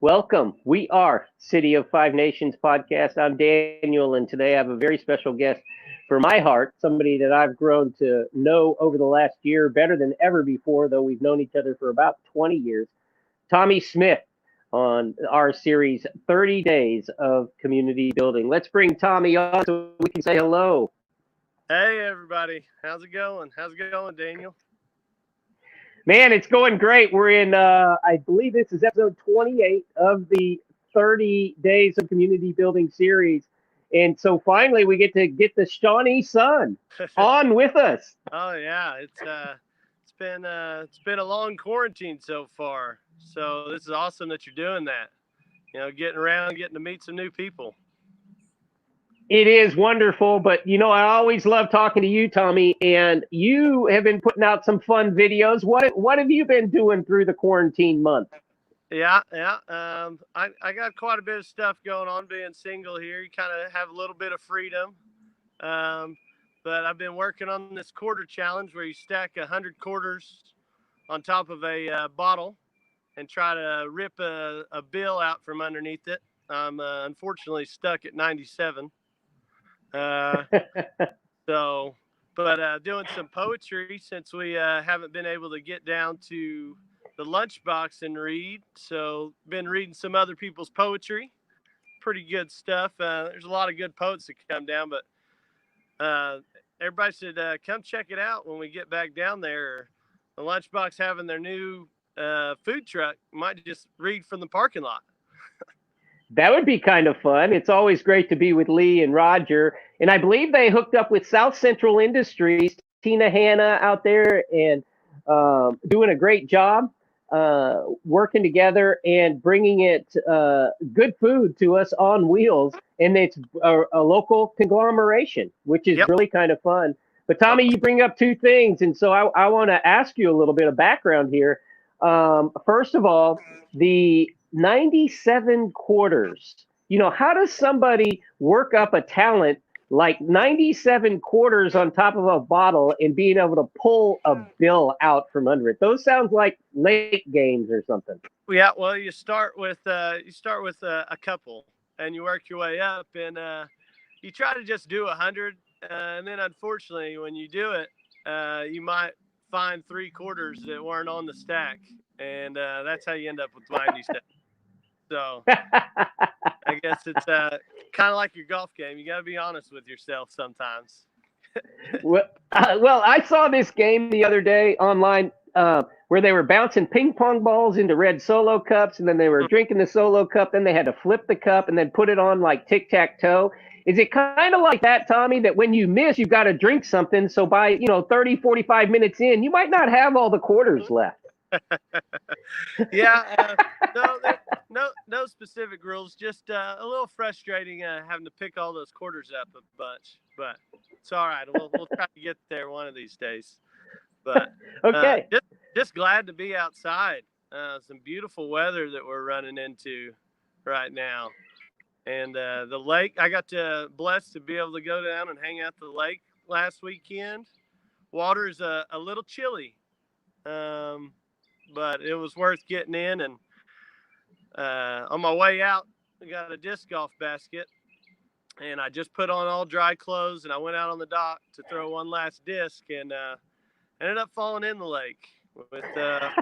Welcome. We are City of Five Nations podcast. I'm Daniel, and today I have a very special guest for my heart, somebody that I've grown to know over the last year better than ever before, though we've known each other for about 20 years. Tommy Smith on our series 30 Days of Community Building. Let's bring Tommy on so we can say hello. Hey, everybody. How's it going? How's it going, Daniel? Man, it's going great. We're in, I believe this is episode 28 of the 30 Days of Community Building series. And so finally we get the Shawnee son on with us. Oh yeah, it's been a long quarantine so far. So this is awesome that you're doing that. Getting around, getting to meet some new people. It is wonderful, but I always love talking to you, Tommy, and you have been putting out some fun videos. What have you been doing through the quarantine month? Yeah. I got quite a bit of stuff going on being single here. You kind of have a little bit of freedom. But I've been working on this quarter challenge where you stack 100 quarters on top of a bottle and try to rip a bill out from underneath it. I'm unfortunately stuck at 97. Doing some poetry since we haven't been able to get down to the lunchbox and read. So been reading some other people's poetry. Pretty good stuff. There's a lot of good poets that come down, but everybody should come check it out when we get back down there. The lunchbox having their new food truck. Might just read from the parking lot. That would be kind of fun. It's always great to be with Lee and Roger. And I believe they hooked up with South Central Industries, Tina Hanna out there, and doing a great job working together and bringing it good food to us on wheels. And it's a local conglomeration, which is really kind of fun. But Tommy, you bring up two things. And so I want to ask you a little bit of background here. First of all, the 97 quarters. How does somebody work up a talent like 97 quarters on top of a bottle and being able to pull a bill out from under it? Those sounds like late games or something. Yeah, well, you start with a couple and you work your way up, and you try to just do 100, and then unfortunately when you do it, you might find 3 quarters that weren't on the stack, and that's how you end up with 97. So I guess it's kind of like your golf game. You got to be honest with yourself sometimes. Well, I saw this game the other day online where they were bouncing ping pong balls into red Solo cups, and then they were drinking the Solo cup. Then they had to flip the cup and then put it on like tic-tac-toe. Is it kind of like that, Tommy, that when you miss, you've got to drink something? So by, 30, 45 minutes in, you might not have all the quarters left. Yeah, no specific rules. Just a little frustrating having to pick all those quarters up a bunch, but it's all right. We'll try to get there one of these days. But okay, just glad to be outside. Some beautiful weather that we're running into right now, and the lake. I got blessed to be able to go down and hang out at the lake last weekend. Water's a little chilly. But it was worth getting in, and on my way out, I got a disc golf basket, and I just put on all dry clothes, and I went out on the dock to throw one last disc, and ended up falling in the lake. With that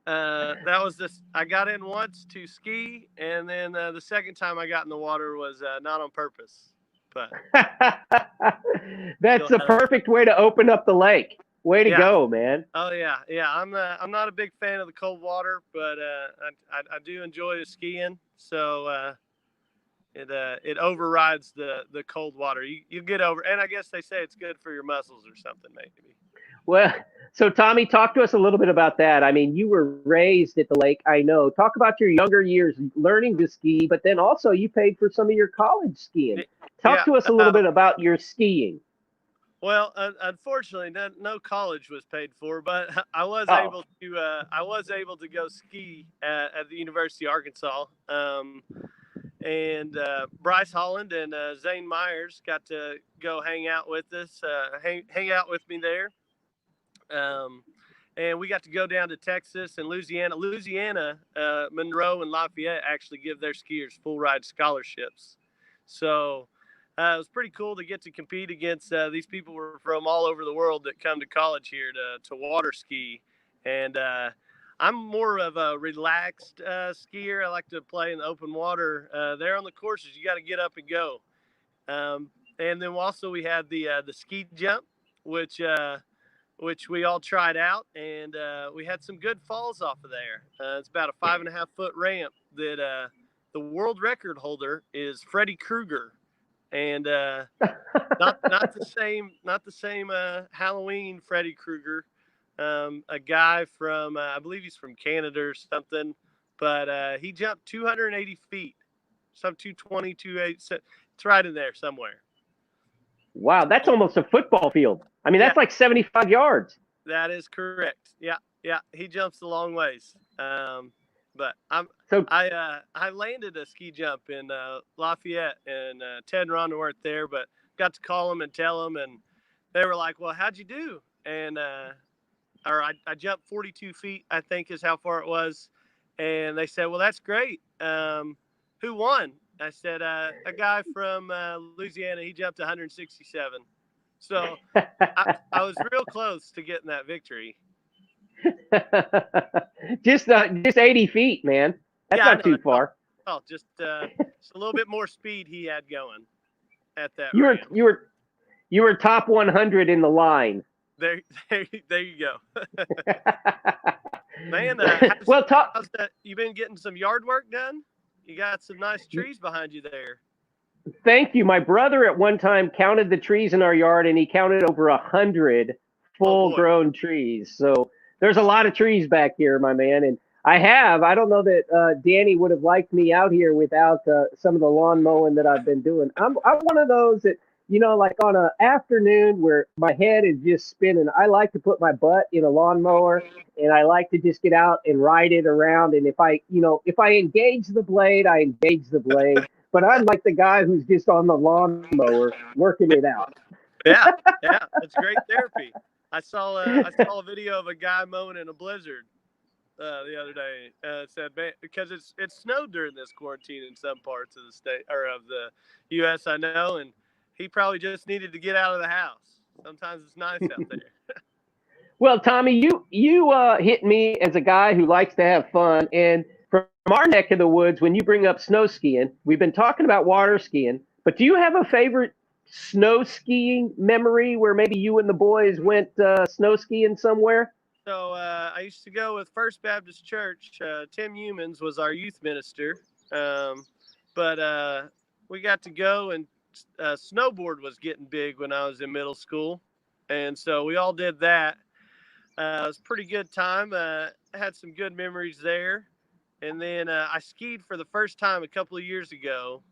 was this. I got in once to ski, and then the second time I got in the water was not on purpose. But that's a perfect way to open up the lake. Way to go, man. Oh yeah. I'm not a big fan of the cold water, but I do enjoy the skiing. So it overrides the cold water. You get over, and I guess they say it's good for your muscles or something, maybe. Well, so Tommy, talk to us a little bit about that. I mean, you were raised at the lake, I know. Talk about your younger years learning to ski, but then also you paid for some of your college skiing. Talk to us a little bit about your skiing. Well, unfortunately, no college was paid for, but I was able to go ski at the University of Arkansas. And Bryce Holland and Zane Myers got to go hang out with us, hang out with me there. and we got to go down to Texas and Louisiana. Monroe and Lafayette actually give their skiers full ride scholarships. So it was pretty cool to get to compete against these people were from all over the world that come to college here to water ski. And I'm more of a relaxed skier. I like to play in the open water. There on the courses, you got to get up and go. And then also we had the ski jump, which we all tried out, and we had some good falls off of there. It's about a 5.5-foot ramp that the world record holder is Freddy Krueger, and not the same Halloween Freddy Krueger, a guy from I believe he's from Canada or something, but he jumped 280 feet, some 220, 280. It's right in there somewhere. Wow, that's almost a football field. I mean, that's like 75 yards. That is correct. Yeah. He jumps a long ways. But I landed a ski jump in Lafayette, and Ted and Rhonda weren't there, but got to call them and tell them, and they were like, "Well, how'd you do?" And I jumped 42 feet, I think is how far it was, and they said, "Well, that's great. Who won?" I said, "A guy from Louisiana. He jumped 167." So I was real close to getting that victory. just 80 feet, man. That's not too far. Oh, just a little bit more speed he had going at that. You were top 100 in the line. There you go. Man, you been getting some yard work done? You got some nice trees behind you there. Thank you. My brother at one time counted the trees in our yard, and he counted over 100 full-grown trees. So there's a lot of trees back here, my man. And I don't know that Danny would have liked me out here without some of the lawn mowing that I've been doing. I'm one of those that, like on an afternoon where my head is just spinning, I like to put my butt in a lawnmower, and I like to just get out and ride it around. And if I engage the blade, I engage the blade. But I'm like the guy who's just on the lawnmower working it out. Yeah, it's great therapy. I saw a video of a guy mowing in a blizzard the other day. It said, because it snowed during this quarantine in some parts of the state or of the U.S. I know, and he probably just needed to get out of the house. Sometimes it's nice out there. Well, Tommy, you hit me as a guy who likes to have fun, and from our neck of the woods, when you bring up snow skiing, we've been talking about water skiing, but do you have a favorite snow skiing memory where maybe you and the boys went snow skiing somewhere? So I used to go with First Baptist Church. Tim Humans was our youth minister, but we got to go, and snowboard was getting big when I was in middle school, and so we all did that. It was a pretty good time. I had some good memories there. And then I skied for the first time a couple of years ago,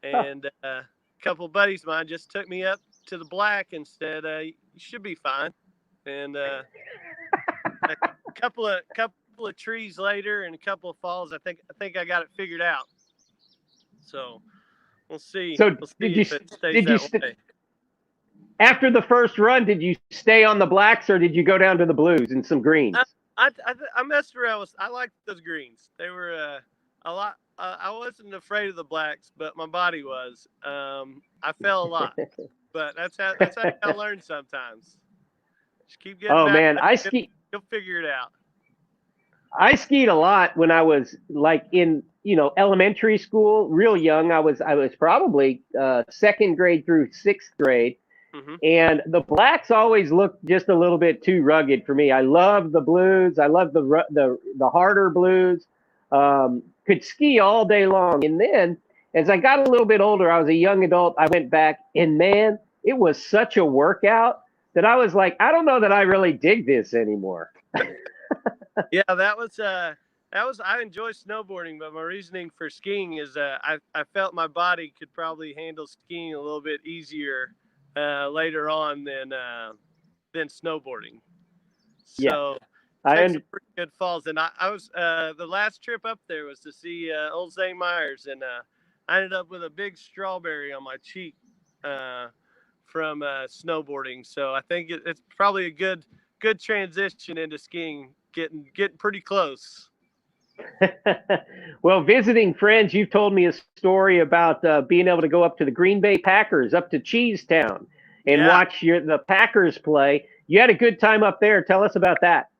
and a couple of buddies of mine just took me up to the Black and said, "You should be fine." And a couple of trees later and a couple of falls, I think I got it figured out. So we'll see. So we'll see if it stays that way. After the first run, did you stay on the Blacks or did you go down to the Blues and some greens? I messed around. I liked those greens. They were a lot. I wasn't afraid of the Blacks, but my body was. I fell a lot, but that's how I learn sometimes. Just keep getting. Oh back man, You'll figure it out. I skied a lot when I was like in elementary school, real young. I was probably second grade through sixth grade. Mm-hmm. And the Blacks always looked just a little bit too rugged for me. I loved the Blues. I loved the harder Blues. Could ski all day long. And then as I got a little bit older, I was a young adult. I went back, and man, it was such a workout that I was like, I don't know that I really dig this anymore. Yeah, that was. I enjoy snowboarding, but my reasoning for skiing is I felt my body could probably handle skiing a little bit easier later on than snowboarding. So I had some pretty good falls, and I was the last trip up there was to see Old St. Myers, and I ended up with a big strawberry on my cheek from snowboarding. So I think it's probably a good good transition into skiing, getting pretty close. Well, visiting friends, you've told me a story about being able to go up to the Green Bay Packers, up to Cheesetown, and Yeah. watch the Packers play. You had a good time up there. Tell us about that.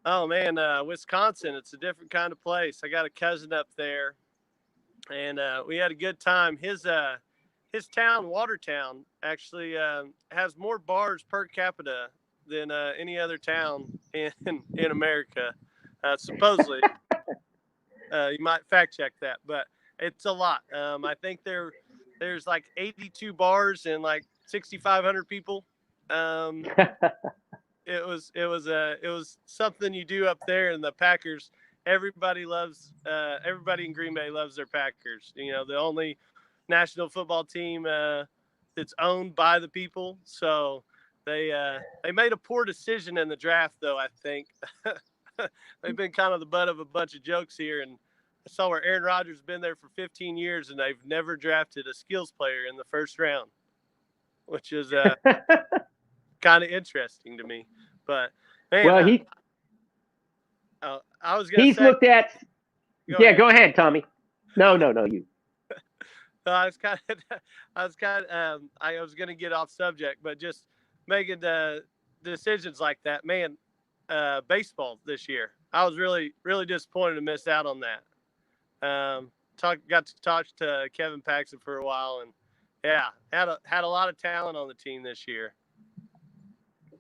Oh man, Wisconsin, it's a different kind of place. I got a cousin up there, and we had a good time. His town, Watertown, actually has more bars per capita than any other town in America. Supposedly, you might fact check that, but it's a lot. I think there's like 82 bars and like 6,500 people. Um, it was something you do up there, and the Packers. Everybody in Green Bay loves their Packers. The only national football team that's owned by the people. So they made a poor decision in the draft, though. I think they've been kind of the butt of a bunch of jokes here, and I saw where Aaron Rodgers has been there for 15 years, and they've never drafted a skills player in the first round, which is kind of interesting to me. But man, Well, I was gonna he's say. looked at. Go ahead, Tommy. No, you. I was gonna get off subject, but just making the decisions like that, man. Baseball this year, I was really, really disappointed to miss out on that. Got to talk to Kevin Paxson for a while, and yeah, had a lot of talent on the team this year.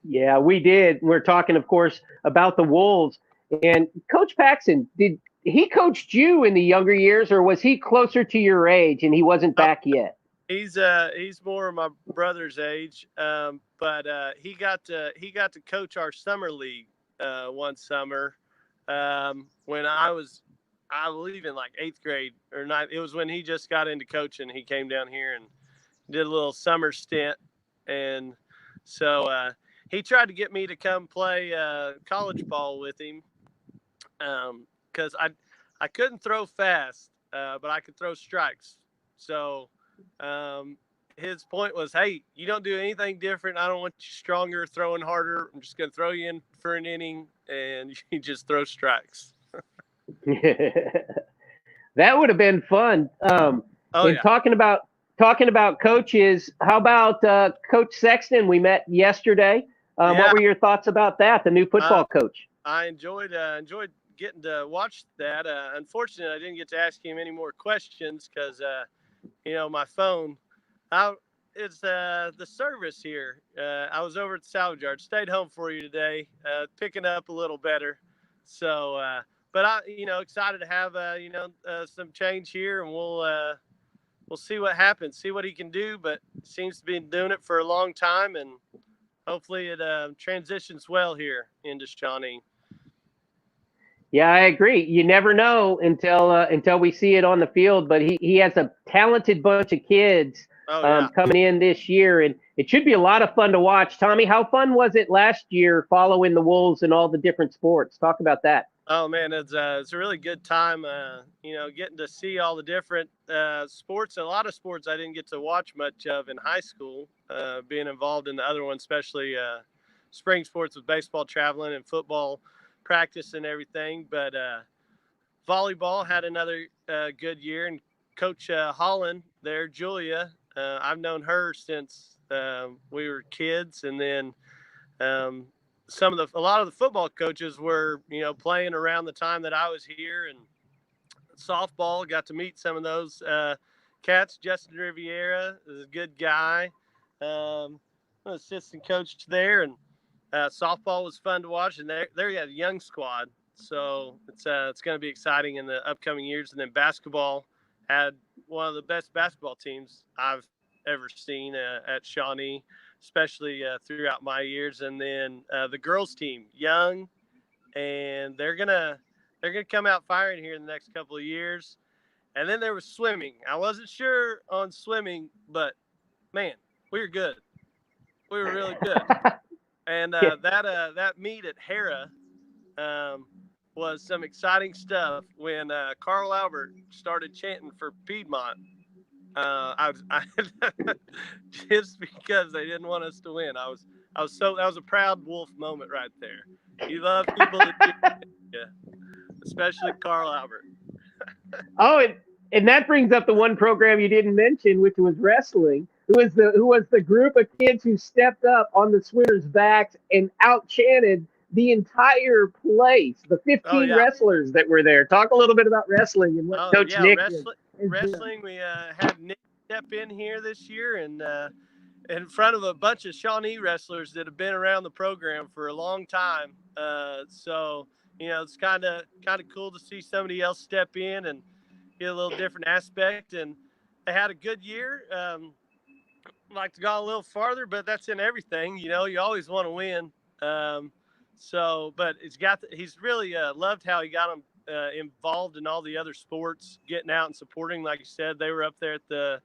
Yeah, we did. We're talking, of course, about the Wolves. And Coach Paxson, did he coached you in the younger years, or was he closer to your age and he wasn't back yet? He's more of my brother's age, but he got to coach our summer league one summer when I believe in like 8th grade or 9th. It was when he just got into coaching. He came down here and did a little summer stint, and so he tried to get me to come play college ball with him because I couldn't throw fast, but I could throw strikes. So his point was, hey, you don't do anything different. I don't want you stronger, throwing harder. I'm just going to throw you in for an inning, and you just throw strikes. That would have been fun. Yeah. Talking about coaches, how about Coach Sexton? We met yesterday. What were your thoughts about that? The new football coach. I enjoyed getting to watch that. Unfortunately, I didn't get to ask him any more questions because my phone. It's the service here. I was over at the salvage yard. Stayed home for you today, picking up a little better. So, but I, excited to have some change here, and we'll see what happens. See what he can do. But seems to be doing it for a long time, and hopefully it transitions well here into Shawnee. Yeah, I agree. You never know until we see it on the field. But he has a talented bunch of kids coming in this year, and it should be a lot of fun to watch. Tommy, how fun was it last year following the Wolves and all the different sports? Talk about that. Oh man, it's a really good time. Getting to see all the different sports. A lot of sports I didn't get to watch much of in high school. Being involved in the other ones, especially spring sports with baseball, traveling, and football practice and everything. But volleyball had another good year, and Coach Holland there, Julia. I've known her since we were kids, and then a lot of the football coaches were playing around the time that I was here, and softball got to meet some of those cats. Justin Riviera is a good guy, assistant coach there, and softball was fun to watch, and there you had a young squad, so it's going to be exciting in the upcoming years. And then basketball had one of the best basketball teams I've ever seen at Shawnee, especially throughout my years. And then the girls team, young, and they're gonna come out firing here in the next couple of years. And then there was swimming. I wasn't sure on swimming, but man, we were good. We were really good. And that meet at Hera was some exciting stuff when Carl Albert started chanting for Piedmont. I just because they didn't want us to win. I that was a proud Wolf moment right there. You love people that cheer you, especially Carl Albert. Oh, and that brings up the one program you didn't mention, which was wrestling. Who was the group of kids who stepped up on the swimmers' backs and out chanted the entire place, the Oh 15 yeah. wrestlers that were there. Talk a little bit about wrestling and what Oh Coach yeah, Nick is doing. wrestling. We had Nick step in here this year and in front of a bunch of Shawnee wrestlers that have been around the program for a long time. So it's kind of cool to see somebody else step in and get a little different aspect. And they had a good year. Like to go a little farther, but that's in everything. You always want to win. Um, but he's really loved how he got them involved in all the other sports, getting out and supporting. Like you said, they were up there at the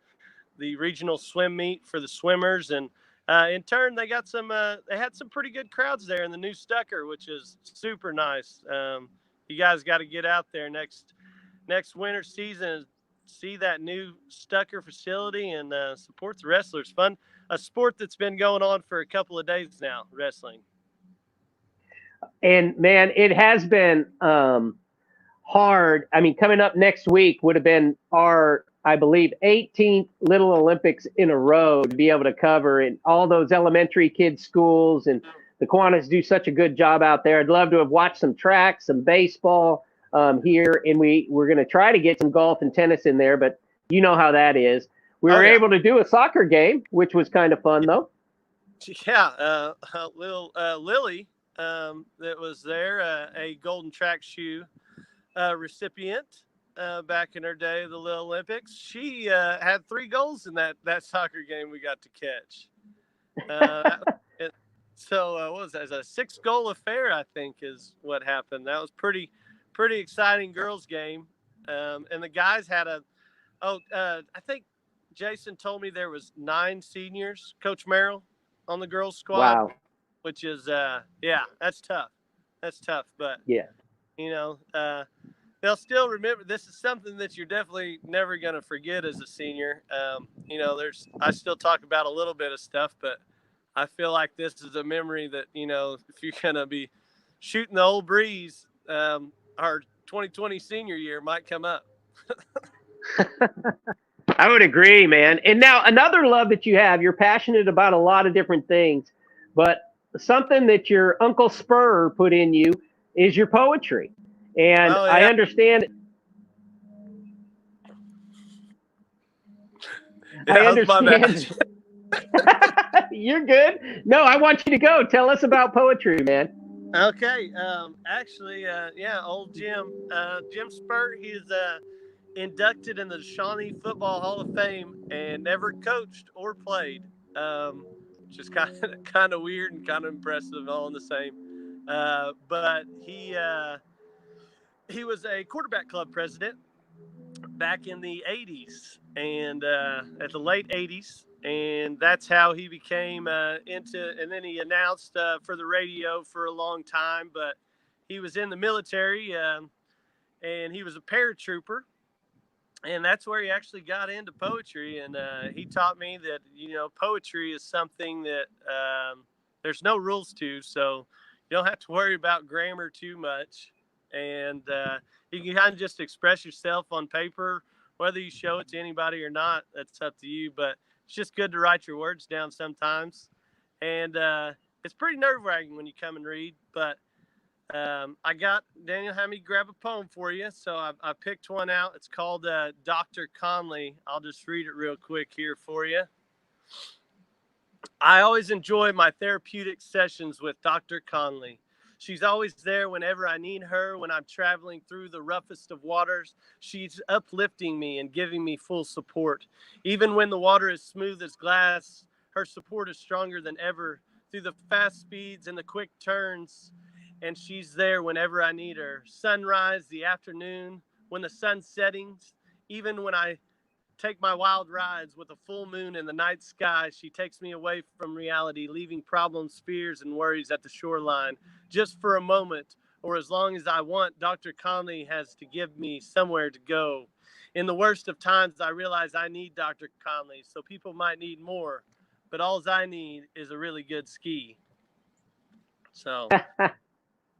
regional swim meet for the swimmers, and in turn they got they had some pretty good crowds there in the new Stucker, which is super nice. You guys got to get out there next winter season and see that new Stucker facility and support the wrestlers. Fun, a sport that's been going on for a couple of days now, wrestling. And man, it has been hard. I mean, coming up next week would have been our, I believe, 18th Little Olympics in a row to be able to cover in all those elementary kids' schools. And the Kiwanis do such a good job out there. I'd love to have watched some track, some baseball here. And we're going to try to get some golf and tennis in there, but you know how that is. We were able to do a soccer game, which was kind of fun, though. Yeah, little Lily that was there, a golden track shoe recipient back in her day of the Little Olympics. She had 3 goals in that soccer game we got to catch. So what was that? It was a 6-goal affair, I think, is what happened. That was pretty exciting girls game. And the guys had I think Jason told me there was 9 seniors, Coach Merrill, on the girls squad. Wow. Which is that's tough. That's tough, but yeah, they'll still remember. This is something that you're definitely never going to forget as a senior. I still talk about a little bit of stuff, but I feel like this is a memory that if you're going to be shooting the old breeze, our 2020 senior year might come up. I would agree, man. And now another love that you have, you're passionate about a lot of different things, but something that your Uncle Spur put in you is your poetry. And I understand. I understand. You're good. No, I want you to go. Tell us about poetry, man. Okay. Actually, old Jim Spurt, he's inducted in the Shawnee Football Hall of Fame and never coached or played. Which is kind of weird and kind of impressive all in the same. But he was a quarterback club president back in the 80s and at the late 80s. And that's how he became and then he announced for the radio for a long time. But he was in the military and he was a paratrooper. And that's where he actually got into poetry. And he taught me that, poetry is something that there's no rules to. So you don't have to worry about grammar too much. And you can kind of just express yourself on paper, whether you show it to anybody or not. That's up to you. But it's just good to write your words down sometimes. And it's pretty nerve-wracking when you come and read. But I got Daniel had me grab a poem for you, so I picked one out. It's called Dr. Conley. I'll just read it real quick here for you. I always enjoy my therapeutic sessions with Dr. Conley. She's always there whenever I need her. When I'm traveling through the roughest of waters, she's uplifting me and giving me full support. Even when the water is smooth as glass, her support is stronger than ever. Through the fast speeds and the quick turns, and she's there whenever I need her. Sunrise, the afternoon, when the sun's setting, even when I take my wild rides with a full moon in the night sky, she takes me away from reality, leaving problems, fears, and worries at the shoreline. Just for a moment, or as long as I want, Dr. Conley has to give me somewhere to go. In the worst of times, I realize I need Dr. Conley, so people might need more. but all I need is a really good ski. So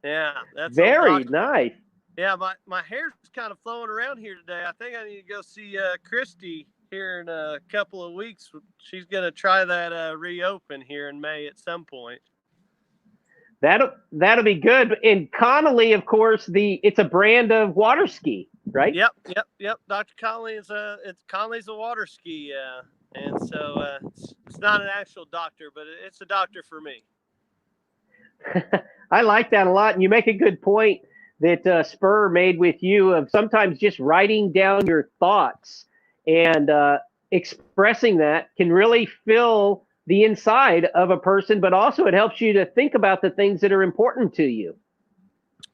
yeah, that's old Very Doc. nice. Yeah, my hair's kind of flowing around here today. I think I need to go see Christy here in a couple of weeks. She's gonna try that reopen here in May at some point. That'll be good. And Connolly, of course, it's a brand of water ski, right? Yep. Dr. Conley it's Conley's a water ski, and so it's not an actual doctor, but it's a doctor for me. I like that a lot. And you make a good point that Spur made with you of sometimes just writing down your thoughts and expressing that can really fill the inside of a person, but also it helps you to think about the things that are important to you.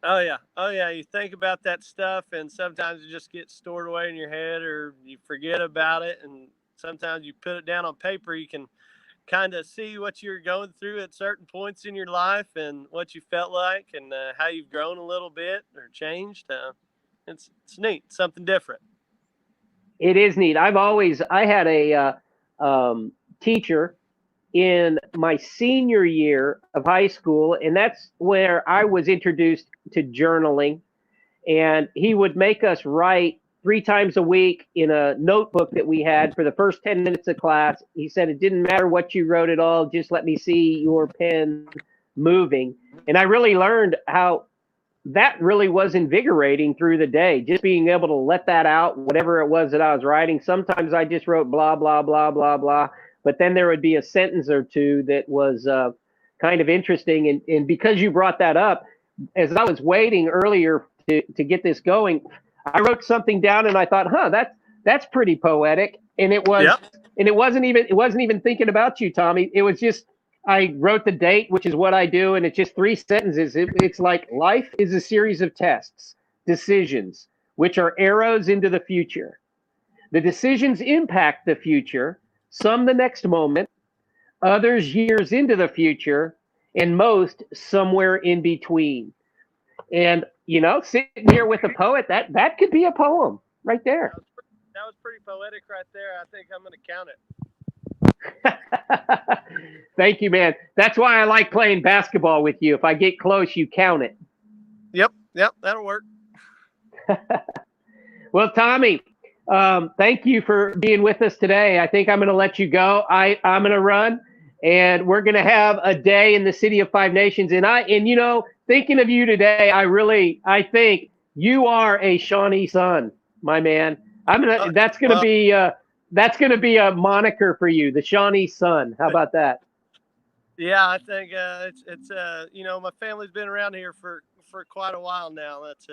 Oh yeah. You think about that stuff, and sometimes it just gets stored away in your head, or you forget about it. And sometimes you put it down on paper. You can kind of see what you're going through at certain points in your life, and what you felt like, and how you've grown a little bit or changed. It's neat, something different. It is neat. I had a teacher in my senior year of high school, and that's where I was introduced to journaling. And he would make us write 3 times a week in a notebook that we had for the first 10 minutes of class. He said it didn't matter what you wrote at all, just let me see your pen moving. And I really learned how that really was invigorating through the day, just being able to let that out, whatever it was that I was writing. Sometimes I just wrote blah, blah, blah, blah, blah. But then there would be a sentence or two that was kind of interesting. And because you brought that up, as I was waiting earlier to get this going, I wrote something down and I thought, that's pretty poetic. And it was, Yep. and it wasn't even thinking about you, Tommy. It was just, I wrote the date, which is what I do, and it's just 3 sentences. It's like life is a series of tests, decisions, which are arrows into the future. The decisions impact the future, some the next moment, others years into the future, and most somewhere in between. And, sitting here with a poet, that could be a poem right there. That was pretty poetic right there. I think I'm going to count it. Thank you, man. That's why I like playing basketball with you. If I get close, you count it. Yep, that'll work. Well, Tommy, thank you for being with us today. I think I'm going to let you go. I'm going to run, and we're going to have a day in the City of Five Nations. And thinking of you today, I think you are a Shawnee son, my man. That's going to be a moniker for you, the Shawnee son. How about that? Yeah, I think it's my family's been around here for quite a while now. That's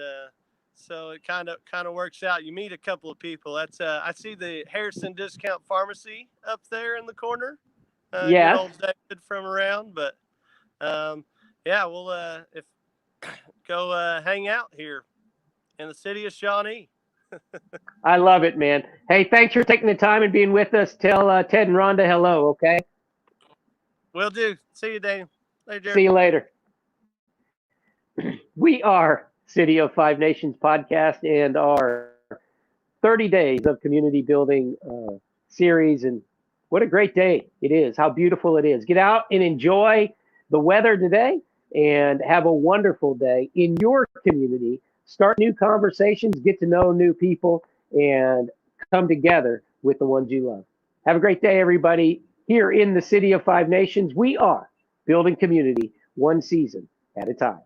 so it kind of works out. You meet a couple of people. That's I see the Harrison Discount Pharmacy up there in the corner. Yeah. Good old David from around, but yeah, we'll if go hang out here in the city of Shawnee. I love it, man. Hey, thanks for taking the time and being with us. Tell Ted and Rhonda hello, okay? Will do. See you, Daniel. Later, Jared. See you later. We are City of Five Nations podcast and our 30 days of community building series. And what a great day it is. How beautiful it is. Get out and enjoy the weather today and have a wonderful day in your community. Start new conversations, get to know new people, and come together with the ones you love. Have a great day, everybody. Here in the City of Five Nations, we are building community one season at a time.